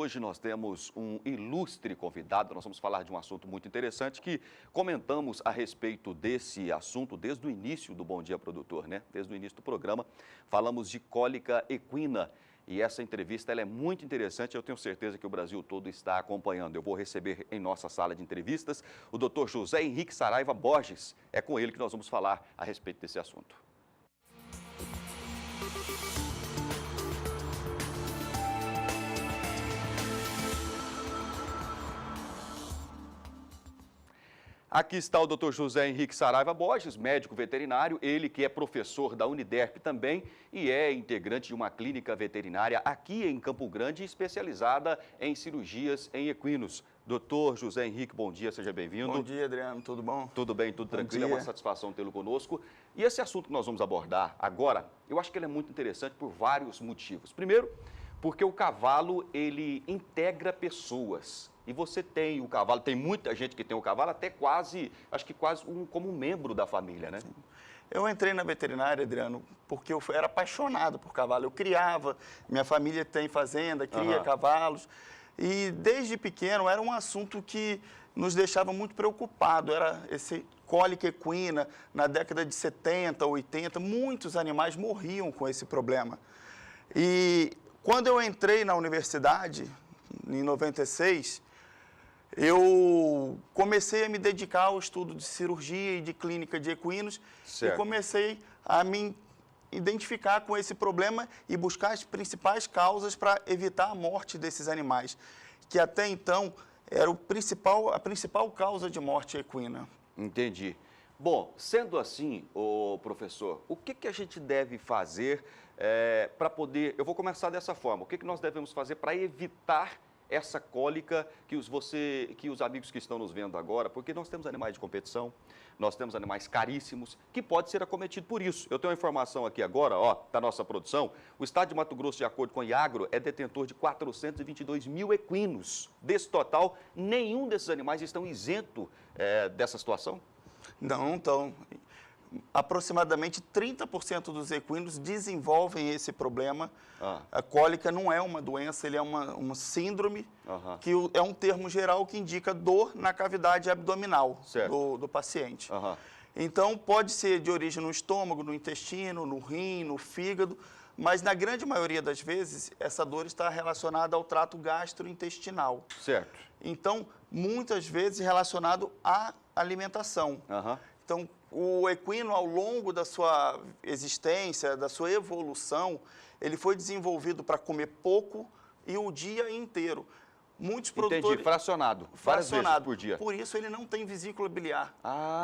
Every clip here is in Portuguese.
hoje nós temos um ilustre convidado. Nós vamos falar de um assunto muito interessante que comentamos a respeito desse assunto desde o início do Bom Dia Produtor, né? Desde o início do programa, falamos de cólica equina. E essa entrevista ela é muito interessante, eu tenho certeza que o Brasil todo está acompanhando. Eu vou receber em nossa sala de entrevistas o Dr. José Henrique Saraiva Borges. É com ele que nós vamos falar a respeito desse assunto. Aqui está o Dr. José Henrique Saraiva Borges, médico veterinário, ele que é professor da Uniderp também e é integrante de uma clínica veterinária aqui em Campo Grande, especializada em cirurgias em equinos. Doutor José Henrique, bom dia, seja bem-vindo. Bom dia, Adriano, tudo bom? Tudo bem, tudo tranquilo, é dia. uma satisfação tê-lo conosco. E esse assunto que nós vamos abordar agora, eu acho que ele é muito interessante por vários motivos. Primeiro, porque o cavalo, ele integra pessoas. E você tem o cavalo, tem muita gente que tem o cavalo, até quase, acho que quase como um membro da família, né? Eu entrei na veterinária, Adriano, porque eu era apaixonado por cavalo. Eu criava, minha família tem fazenda, cria cavalos. E desde pequeno era um assunto que nos deixava muito preocupados. Era esse cólica equina, na década de 70, 80, muitos animais morriam com esse problema. E quando eu entrei na universidade, em 96, eu comecei a me dedicar ao estudo de cirurgia e de clínica de equinos. Certo. E comecei a me identificar com esse problema e buscar as principais causas para evitar a morte desses animais, que até então era a principal causa de morte equina. Entendi. Bom, sendo assim, professor, o que a gente deve fazer para poder... Eu vou começar dessa forma. O que nós devemos fazer para evitar essa cólica que os amigos que estão nos vendo agora, porque nós temos animais de competição, nós temos animais caríssimos, que pode ser acometido por isso. Eu tenho uma informação aqui agora, ó, da nossa produção, o estado de Mato Grosso, de acordo com o Iagro, é detentor de 422 mil equinos. Desse total, nenhum desses animais estão isentos dessa situação? Não estão. Aproximadamente 30% dos equinos desenvolvem esse problema. A cólica não é uma doença, ele é uma síndrome, que é um termo geral que indica dor na cavidade abdominal do paciente. Então, pode ser de origem no estômago, no intestino, no rim, no fígado, mas na grande maioria das vezes, essa dor está relacionada ao trato gastrointestinal. Certo. Então, muitas vezes relacionado à alimentação. Então, o equino, ao longo da sua existência, da sua evolução, ele foi desenvolvido para comer pouco e o dia inteiro. Muitos produtores... Entendi, fracionado, várias vezes por dia. Por isso, ele não tem vesícula biliar.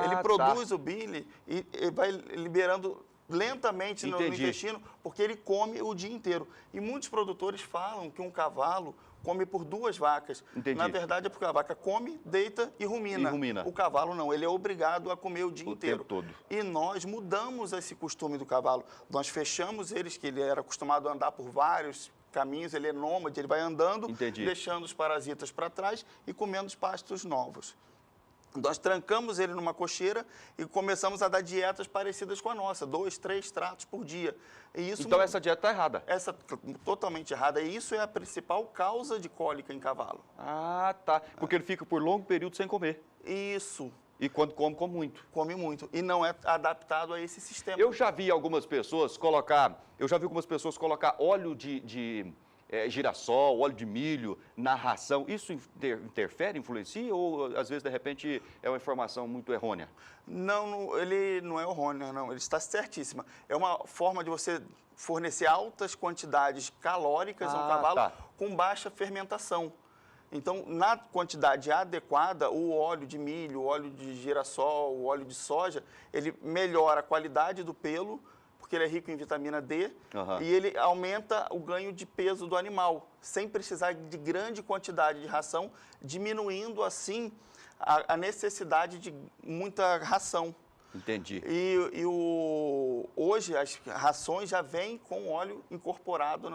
Ele produz o bile e vai liberando lentamente no intestino, porque ele come o dia inteiro. E muitos produtores falam que um cavalo come por 2 vacas. Na verdade, é porque a vaca come, deita e rumina. O cavalo não, ele é obrigado a comer o dia inteiro. Tempo todo. E nós mudamos esse costume do cavalo. Nós fechamos eles, que ele era acostumado a andar por vários caminhos, ele é nômade, ele vai andando, deixando os parasitas para trás e comendo os pastos novos. Nós trancamos ele numa cocheira e começamos a dar dietas parecidas com a nossa, 2, 3 tratos por dia. E isso então essa dieta está errada? Totalmente errada. E isso é a principal causa de cólica em cavalo. Porque ele fica por longo período sem comer. Isso. E quando come, come muito. Come muito. E não é adaptado a esse sistema. Eu já vi algumas pessoas colocar óleo de girassol, óleo de milho na ração. Isso interfere, influencia ou às vezes de repente é uma informação muito errônea? Não, ele não é errônea, não. Ele está certíssima. É uma forma de você fornecer altas quantidades calóricas ao cavalo com baixa fermentação. Então, na quantidade adequada, o óleo de milho, o óleo de girassol, o óleo de soja, ele melhora a qualidade do pelo, porque ele é rico em vitamina D, e ele aumenta o ganho de peso do animal, sem precisar de grande quantidade de ração, diminuindo, assim, a necessidade de muita ração. Entendi. Hoje, as rações já vêm com óleo incorporado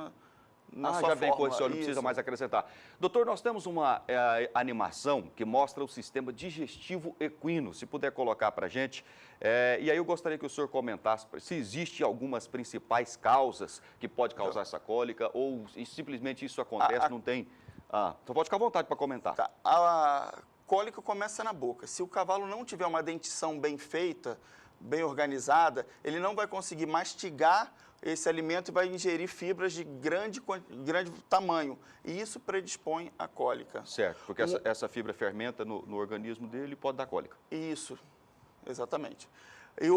na sua já vem com forma. esse óleo, não precisa mais acrescentar. Doutor, nós temos uma animação que mostra o sistema digestivo equino, se puder colocar para a gente. E aí eu gostaria que o senhor comentasse se existe algumas principais causas que pode causar essa cólica ou simplesmente isso acontece, não tem Então pode ficar à vontade para comentar. Tá. A cólica começa na boca. Se o cavalo não tiver uma dentição bem feita, bem organizada, ele não vai conseguir mastigar esse alimento e vai ingerir fibras de grande tamanho. E isso predispõe à cólica. Certo, porque essa fibra fermenta no organismo dele e pode dar cólica. Isso, exatamente. E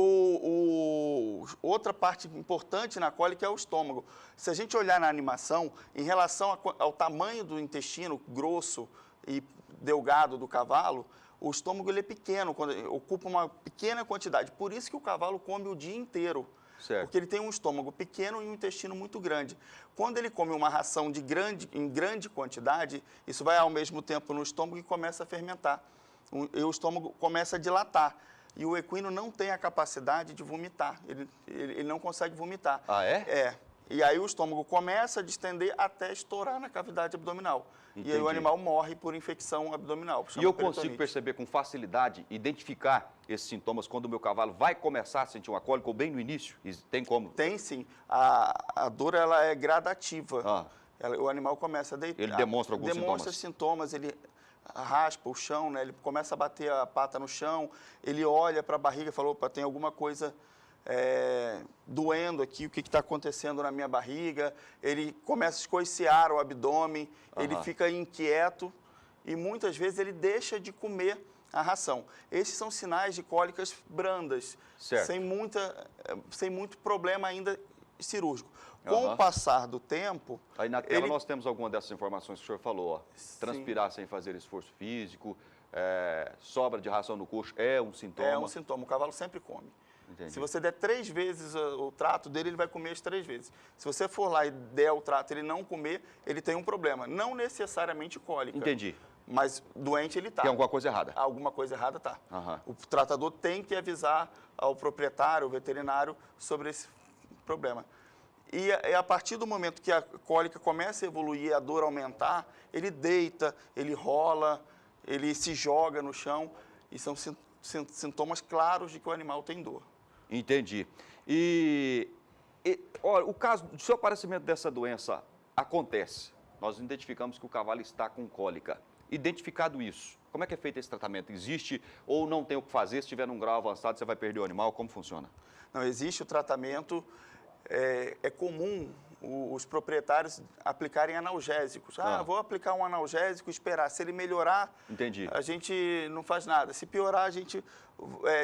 outra parte importante na cólica é o estômago. Se a gente olhar na animação, em relação ao tamanho do intestino grosso e delgado do cavalo, o estômago ele é pequeno, ocupa uma pequena quantidade. Por isso que o cavalo come o dia inteiro. Certo. Porque ele tem um estômago pequeno e um intestino muito grande. Quando ele come uma ração em grande quantidade, isso vai ao mesmo tempo no estômago e começa a fermentar. E o estômago começa a dilatar. E o equino não tem a capacidade de vomitar. Ele não consegue vomitar. Ah, é? É. E aí o estômago começa a distender até estourar na cavidade abdominal. Entendi. E aí o animal morre por infecção abdominal. E eu consigo perceber com facilidade, identificar esses sintomas quando o meu cavalo vai começar a sentir uma cólica ou bem no início? Tem como? Tem sim. A dor ela é gradativa. O animal começa a deitar. Ele demonstra alguns sintomas? Demonstra sintomas. Ele raspa o chão, né? Ele começa a bater a pata no chão, ele olha para a barriga e fala, opa, tem alguma coisa doendo aqui, o que está acontecendo na minha barriga. Ele começa a escoiciar o abdômen, ele fica inquieto e muitas vezes ele deixa de comer a ração. Esses são sinais de cólicas brandas, sem muito problema ainda cirúrgico. Com o passar do tempo... Aí na tela nós temos alguma dessas informações que o senhor falou, ó. Transpirar sem fazer esforço físico, sobra de ração no coxo é um sintoma. É um sintoma, o cavalo sempre come. Entendi. Se você der 3 vezes o trato dele, ele vai comer as 3 vezes. Se você for lá e der o trato e ele não comer, ele tem um problema. Não necessariamente cólica. Entendi. Mas doente ele está. Tem alguma coisa errada. Alguma coisa errada está. O tratador tem que avisar ao proprietário, ao veterinário, sobre esse problema. E a partir do momento que a cólica começa a evoluir, a dor aumentar, ele deita, ele rola, ele se joga no chão. E são sintomas claros de que o animal tem dor. Entendi. Olha, o caso do seu aparecimento dessa doença acontece. Nós identificamos que o cavalo está com cólica. Identificado isso, como é que é feito esse tratamento? Existe ou não tem o que fazer? Se estiver num grau avançado, você vai perder o animal? Como funciona? Não, existe o tratamento. É comum os proprietários aplicarem analgésicos. Vou aplicar um analgésico, esperar. Se ele melhorar, a gente não faz nada. Se piorar, a gente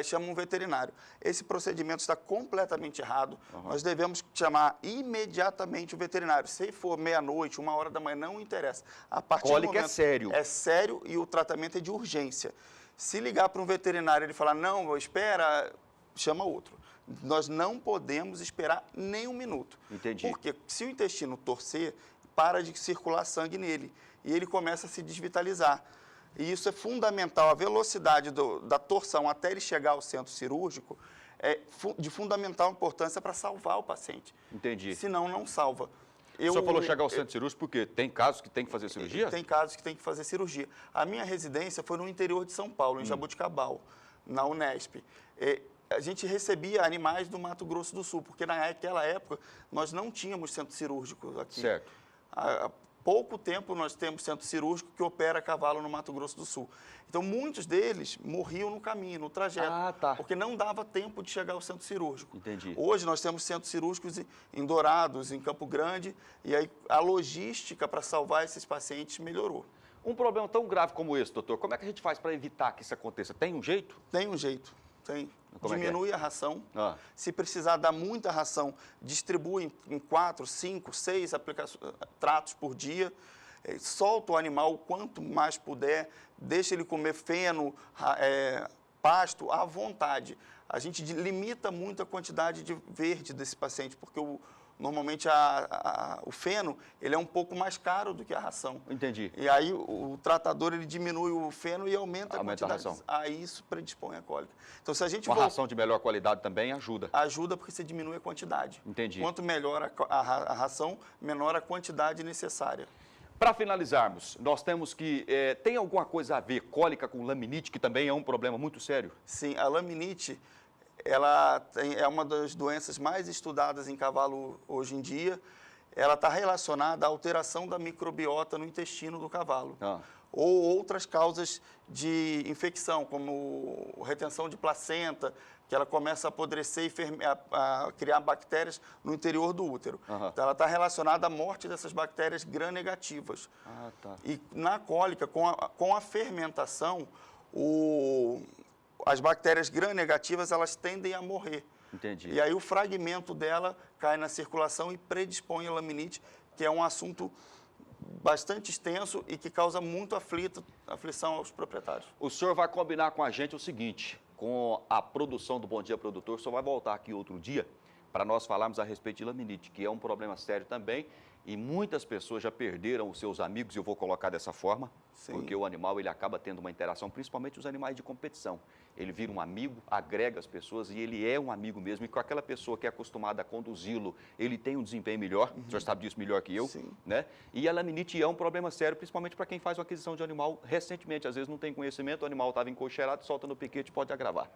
chama um veterinário. Esse procedimento está completamente errado. Nós devemos chamar imediatamente o veterinário. Se for meia-noite, 1h da manhã, não interessa. A partir cólica do momento, é sério. É sério e o tratamento é de urgência. Se ligar para um veterinário e ele falar, não, espera, chama outro. Nós não podemos esperar nem um minuto. Entendi. Porque se o intestino torcer, para de circular sangue nele e ele começa a se desvitalizar. E isso é fundamental. A velocidade da torção até ele chegar ao centro cirúrgico é de fundamental importância para salvar o paciente. Entendi. Senão, não salva. O senhor falou chegar ao centro cirúrgico porque tem casos que tem que fazer cirurgia? Tem casos que tem que fazer cirurgia. A minha residência foi no interior de São Paulo, em Jaboticabal, na Unesp. A gente recebia animais do Mato Grosso do Sul, porque naquela época nós não tínhamos centro cirúrgico aqui. Certo. Há pouco tempo nós temos centro cirúrgico que opera cavalo no Mato Grosso do Sul. Então, muitos deles morriam no caminho, no trajeto, porque não dava tempo de chegar ao centro cirúrgico. Entendi. Hoje nós temos centros cirúrgicos em Dourados, em Campo Grande, e aí a logística para salvar esses pacientes melhorou. Um problema tão grave como esse, doutor, como é que a gente faz para evitar que isso aconteça? Tem um jeito? Tem um jeito. Diminui a ração. Se precisar dar muita ração, distribui em 4, 5, 6 tratos por dia. Solta o animal o quanto mais puder. Deixa ele comer feno, pasto à vontade. A gente limita muito a quantidade de verde desse paciente, porque normalmente o feno ele é um pouco mais caro do que a ração. Entendi. E aí o tratador ele diminui o feno e aumenta a quantidade. A ração. Aí isso predispõe a cólica. Então, se a gente uma ração de melhor qualidade também ajuda. Ajuda porque você diminui a quantidade. Entendi. Quanto melhor a ração, menor a quantidade necessária. Para finalizarmos, nós temos que... tem alguma coisa a ver cólica com laminite, que também é um problema muito sério? Sim, a laminite é uma das doenças mais estudadas em cavalo hoje em dia. ela está relacionada à alteração da microbiota no intestino do cavalo. Ou outras causas de infecção, como retenção de placenta, que ela começa a apodrecer e a criar bactérias no interior do útero. Então, ela está relacionada à morte dessas bactérias gram-negativas. E na cólica, com a fermentação, as bactérias gram-negativas, elas tendem a morrer. Entendi. E aí o fragmento dela cai na circulação e predispõe a laminite, que é um assunto bastante extenso e que causa muito aflição aos proprietários. O senhor vai combinar com a gente o seguinte, com a produção do Bom Dia Produtor, o senhor vai voltar aqui outro dia para nós falarmos a respeito de laminite, que é um problema sério também, e muitas pessoas já perderam os seus amigos, e eu vou colocar dessa forma, porque o animal ele acaba tendo uma interação, principalmente os animais de competição. Ele vira um amigo, agrega as pessoas e ele é um amigo mesmo. E com aquela pessoa que é acostumada a conduzi-lo, ele tem um desempenho melhor, o senhor sabe disso melhor que eu, né? E a laminite é um problema sério, principalmente para quem faz uma aquisição de animal recentemente. Às vezes não tem conhecimento, o animal estava encocheirado, solta no piquete, pode agravar.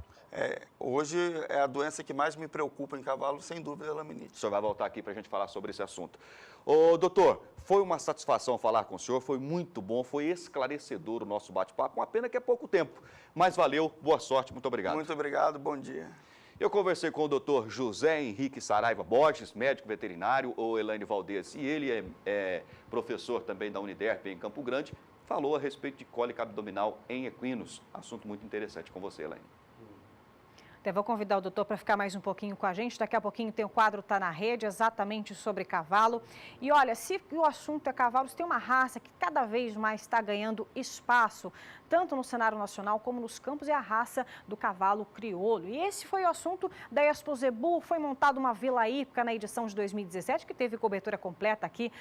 Hoje é a doença que mais me preocupa em cavalo, sem dúvida, é a laminite. O senhor vai voltar aqui para a gente falar sobre esse assunto. Ô, doutor, foi uma satisfação falar com o senhor, foi muito bom, foi esclarecedor o nosso bate-papo, uma pena que é pouco tempo, mas valeu, boa sorte, muito obrigado. Muito obrigado, bom dia. Eu conversei com o doutor José Henrique Saraiva Borges, médico veterinário, ou Elaine Valdez, e ele é professor também da Uniderp em Campo Grande, falou a respeito de cólica abdominal em equinos, assunto muito interessante com você, Elaine. Até vou convidar o doutor para ficar mais um pouquinho com a gente. Daqui a pouquinho tem o quadro Tá na Rede, exatamente sobre cavalo. E olha, se o assunto é cavalos, tem uma raça que cada vez mais está ganhando espaço, tanto no cenário nacional como nos campos, é a raça do cavalo crioulo. E esse foi o assunto da Expo Zebu. Foi montada uma vila hípica na edição de 2017, que teve cobertura completa aqui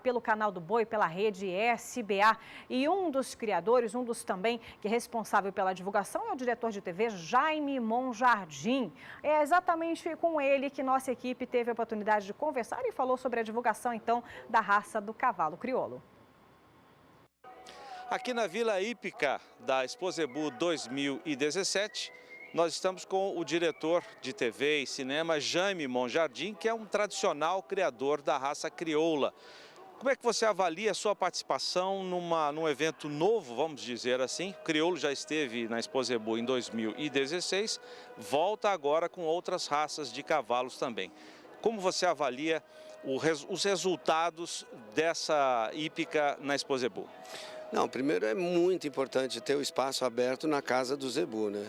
pelo canal do Boi, pela rede SBA. E um dos criadores, um dos também que é responsável pela divulgação é o diretor de TV, Jaime Monjardim. É exatamente com ele que nossa equipe teve a oportunidade de conversar e falou sobre a divulgação, então, da raça do cavalo crioulo. Aqui na Vila Hípica da Expo Zebu 2017, nós estamos com o diretor de TV e cinema, Jaime Monjardim, que é um tradicional criador da raça crioula. Como é que você avalia a sua participação num evento novo, vamos dizer assim? O crioulo já esteve na Expo Zebu em 2016, volta agora com outras raças de cavalos também. Como você avalia os resultados dessa hípica na Expo Zebu? Não, primeiro é muito importante ter o espaço aberto na casa do Zebu, né?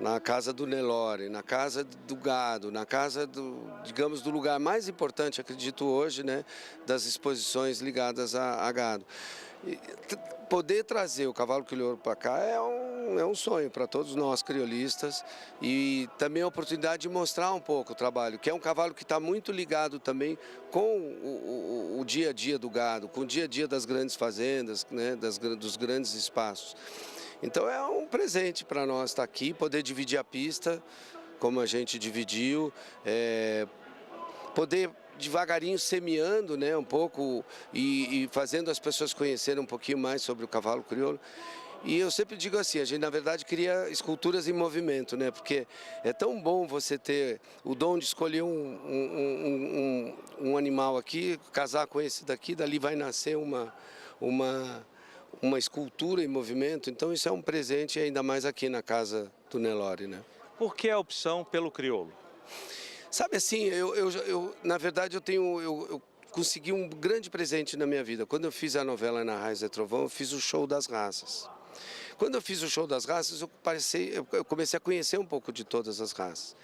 Na casa do Nelore, na casa do gado, na casa digamos, do lugar mais importante, acredito hoje, né, das exposições ligadas a gado. E poder trazer o cavalo crioulo para cá é um sonho para todos nós criolistas e também a oportunidade de mostrar um pouco o trabalho, que é um cavalo que está muito ligado também com o dia a dia do gado, com o dia a dia das grandes fazendas, né, dos grandes espaços. Então é um presente para nós estar aqui, poder dividir a pista, como a gente dividiu, poder devagarinho semeando, né, um pouco e fazendo as pessoas conhecerem um pouquinho mais sobre o cavalo crioulo. E eu sempre digo assim, a gente na verdade cria esculturas em movimento, né? Porque é tão bom você ter o dom de escolher um animal aqui, casar com esse daqui, dali vai nascer uma escultura em movimento. Então isso é um presente, ainda mais aqui na casa do Nelore, né? Por que a opção pelo crioulo? Sabe assim, na verdade eu consegui um grande presente na minha vida. Quando eu fiz a novela Na Raiz do Trovão, eu fiz o show das raças. Quando eu fiz o show das raças, eu comecei a conhecer um pouco de todas as raças.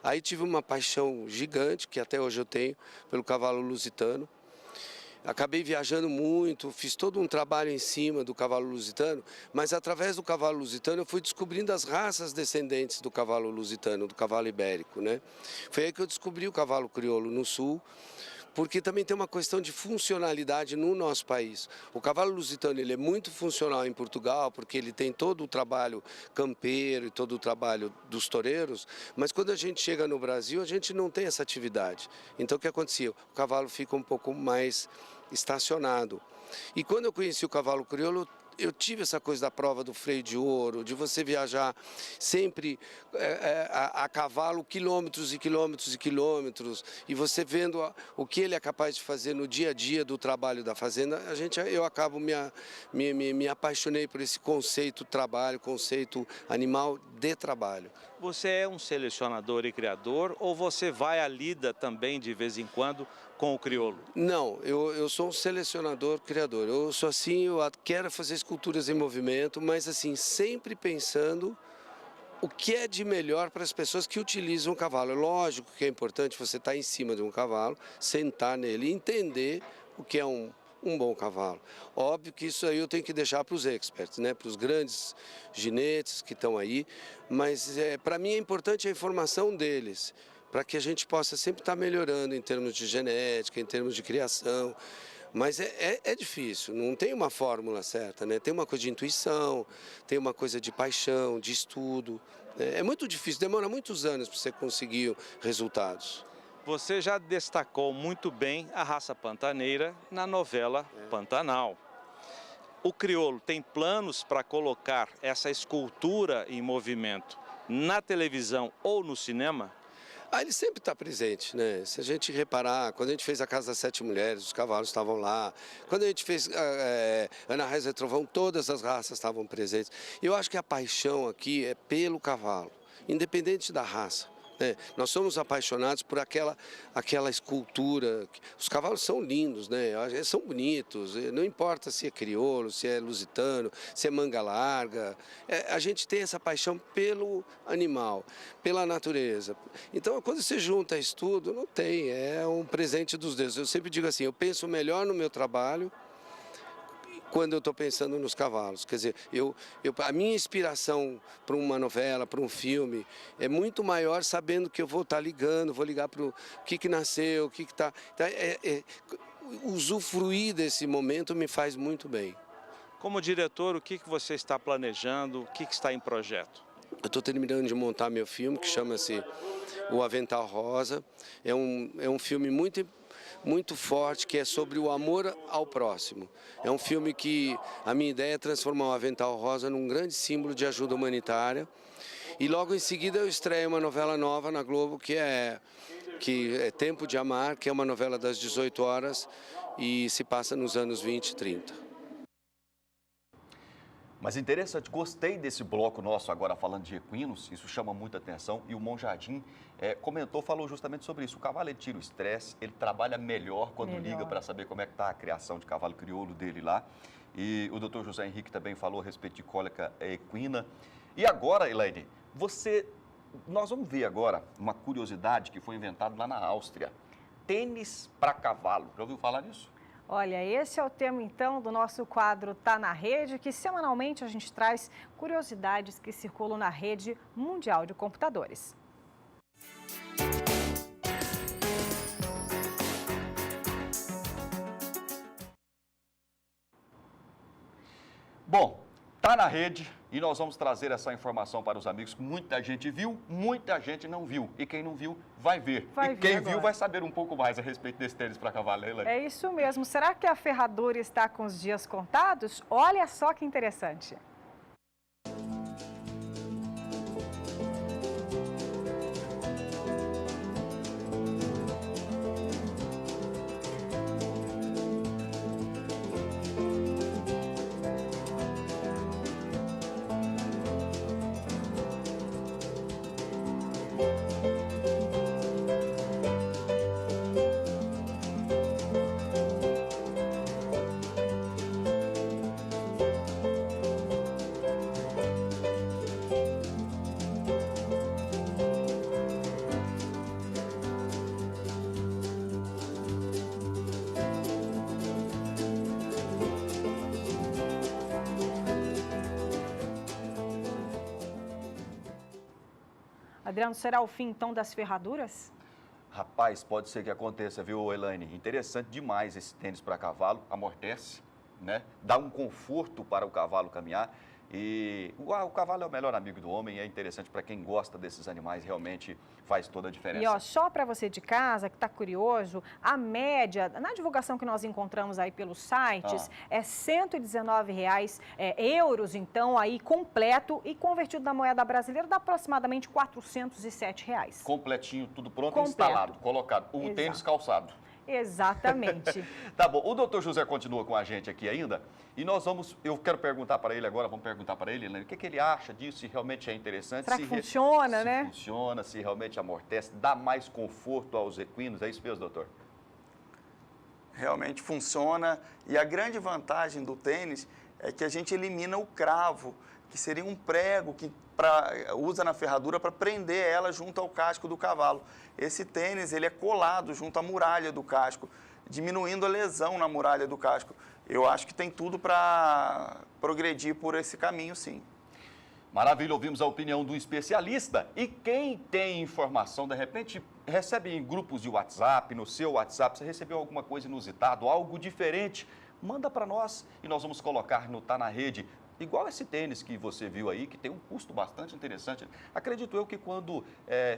Aí tive uma paixão gigante, que até hoje eu tenho, pelo cavalo lusitano. Acabei viajando muito, fiz todo um trabalho em cima do cavalo lusitano, mas através do cavalo lusitano eu fui descobrindo as raças descendentes do cavalo lusitano, do cavalo ibérico, né? Foi aí que eu descobri o cavalo crioulo no sul, porque também tem uma questão de funcionalidade no nosso país. O cavalo lusitano ele é muito funcional em Portugal, porque ele tem todo o trabalho campeiro e todo o trabalho dos toureiros, mas quando a gente chega no Brasil, a gente não tem essa atividade. Então o que acontecia? O cavalo fica um pouco mais estacionado. E quando eu conheci o cavalo crioulo, eu tive essa coisa da prova do freio de ouro, de você viajar sempre a cavalo quilômetros e quilômetros e quilômetros, e você vendo o que ele é capaz de fazer no dia a dia do trabalho da fazenda, eu acabo me apaixonei por esse conceito trabalho, conceito animal de trabalho. Você é um selecionador e criador ou você vai à lida também de vez em quando com o crioulo? Não, eu sou um selecionador, criador. Eu sou assim, eu quero fazer esculturas em movimento, mas assim, sempre pensando o que é de melhor para as pessoas que utilizam o cavalo. É lógico que é importante você estar em cima de um cavalo, sentar nele e entender o que é um bom cavalo. Óbvio que isso aí eu tenho que deixar para os experts, né? Para os grandes ginetes que estão aí, mas para mim é importante a informação deles, para que a gente possa sempre estar melhorando em termos de genética, em termos de criação. Mas é difícil, não tem uma fórmula certa, né? Tem uma coisa de intuição, tem uma coisa de paixão, de estudo. É muito difícil, demora muitos anos para você conseguir resultados. Você já destacou muito bem a raça pantaneira na novela Pantanal. O crioulo tem planos para colocar essa escultura em movimento na televisão ou no cinema? Ele sempre está presente, né? Se a gente reparar, quando a gente fez a Casa das Sete Mulheres, os cavalos estavam lá. Quando a gente fez Ana Raiz e Trovão, todas as raças estavam presentes. Eu acho que a paixão aqui é pelo cavalo, independente da raça. Nós somos apaixonados por aquela escultura. Os cavalos são lindos, né? São bonitos, não importa se é crioulo, se é lusitano, se é manga larga. A gente tem essa paixão pelo animal, pela natureza. Então, quando você junta isso tudo, não tem, é um presente dos deuses. Eu sempre digo assim, eu penso melhor no meu trabalho quando eu estou pensando nos cavalos. Quer dizer, a minha inspiração para uma novela, para um filme, é muito maior sabendo que eu vou estar ligando, vou ligar para o que nasceu, o que está... Usufruir desse momento me faz muito bem. Como diretor, o que você está planejando, o que está em projeto? Eu estou terminando de montar meu filme, que chama-se O Avental Rosa. É um filme muito forte, que é sobre o amor ao próximo. É um filme que a minha ideia é transformar o Avental Rosa num grande símbolo de ajuda humanitária. E logo em seguida eu estreio uma novela nova na Globo, que é Tempo de Amar, que é uma novela das 18 horas e se passa nos anos 20 e 30. Mas interessante, gostei desse bloco nosso agora falando de equinos, isso chama muita atenção. E o Monjardim falou justamente sobre isso. O cavalo ele tira o estresse, ele trabalha melhor quando liga para saber como é que está a criação de cavalo crioulo dele lá. E o doutor José Henrique também falou a respeito de cólica equina. E agora, Elaine, nós vamos ver agora uma curiosidade que foi inventada lá na Áustria. Tênis para cavalo. Já ouviu falar nisso? Olha, esse é o tema, então, do nosso quadro Tá na Rede, que semanalmente a gente traz curiosidades que circulam na rede mundial de computadores. Bom, tá na rede e nós vamos trazer essa informação para os amigos. Muita gente viu, muita gente não viu. E quem não viu, vai ver. E quem viu vai saber um pouco mais a respeito desse tênis para cavalo, né, Elaine? É isso mesmo. Será que a ferradura está com os dias contados? Olha só que interessante. Adriano, será o fim, então, das ferraduras? Rapaz, pode ser que aconteça, viu, Elaine? Interessante demais esse tênis para cavalo, amortece, né? Dá um conforto para o cavalo caminhar. E o cavalo é o melhor amigo do homem e é interessante para quem gosta desses animais, realmente faz toda a diferença. E ó, só para você de casa que está curioso, a média, na divulgação que nós encontramos aí pelos sites, é R$ 119 euros, então, aí completo e convertido na moeda brasileira dá aproximadamente R$ 407. Completinho, tudo pronto, Completo. instalado, colocado. O Exato. tênis calçado. Exatamente. Tá bom, o doutor José continua com a gente aqui ainda e eu quero perguntar para ele agora, vamos perguntar para ele, Elaine, o que ele acha disso, se realmente é interessante. Será que funciona, né? Se funciona, se realmente amortece, dá mais conforto aos equinos, é isso mesmo, doutor? Realmente funciona e a grande vantagem do tênis é que a gente elimina o cravo, que seria um prego que usa na ferradura para prender ela junto ao casco do cavalo. Esse tênis ele é colado junto à muralha do casco, diminuindo a lesão na muralha do casco. Eu acho que tem tudo para progredir por esse caminho, sim. Maravilha, ouvimos a opinião do especialista. E quem tem informação, de repente, recebe em grupos de WhatsApp, no seu WhatsApp, você recebeu alguma coisa inusitada, algo diferente, manda para nós e nós vamos colocar no Tá na Rede. Igual esse tênis que você viu aí, que tem um custo bastante interessante. Acredito eu que quando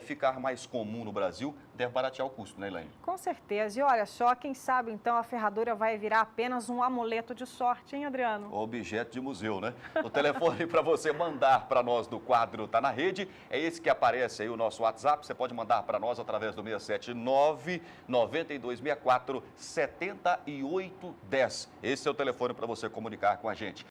ficar mais comum no Brasil, deve baratear o custo, né, Elaine? Com certeza. E olha só, quem sabe então a ferradura vai virar apenas um amuleto de sorte, hein, Adriano? Objeto de museu, né? O telefone para você mandar para nós do quadro Tá na Rede é esse que aparece aí, o nosso WhatsApp. Você pode mandar para nós através do 679-9264-7810. Esse é o telefone para você comunicar com a gente.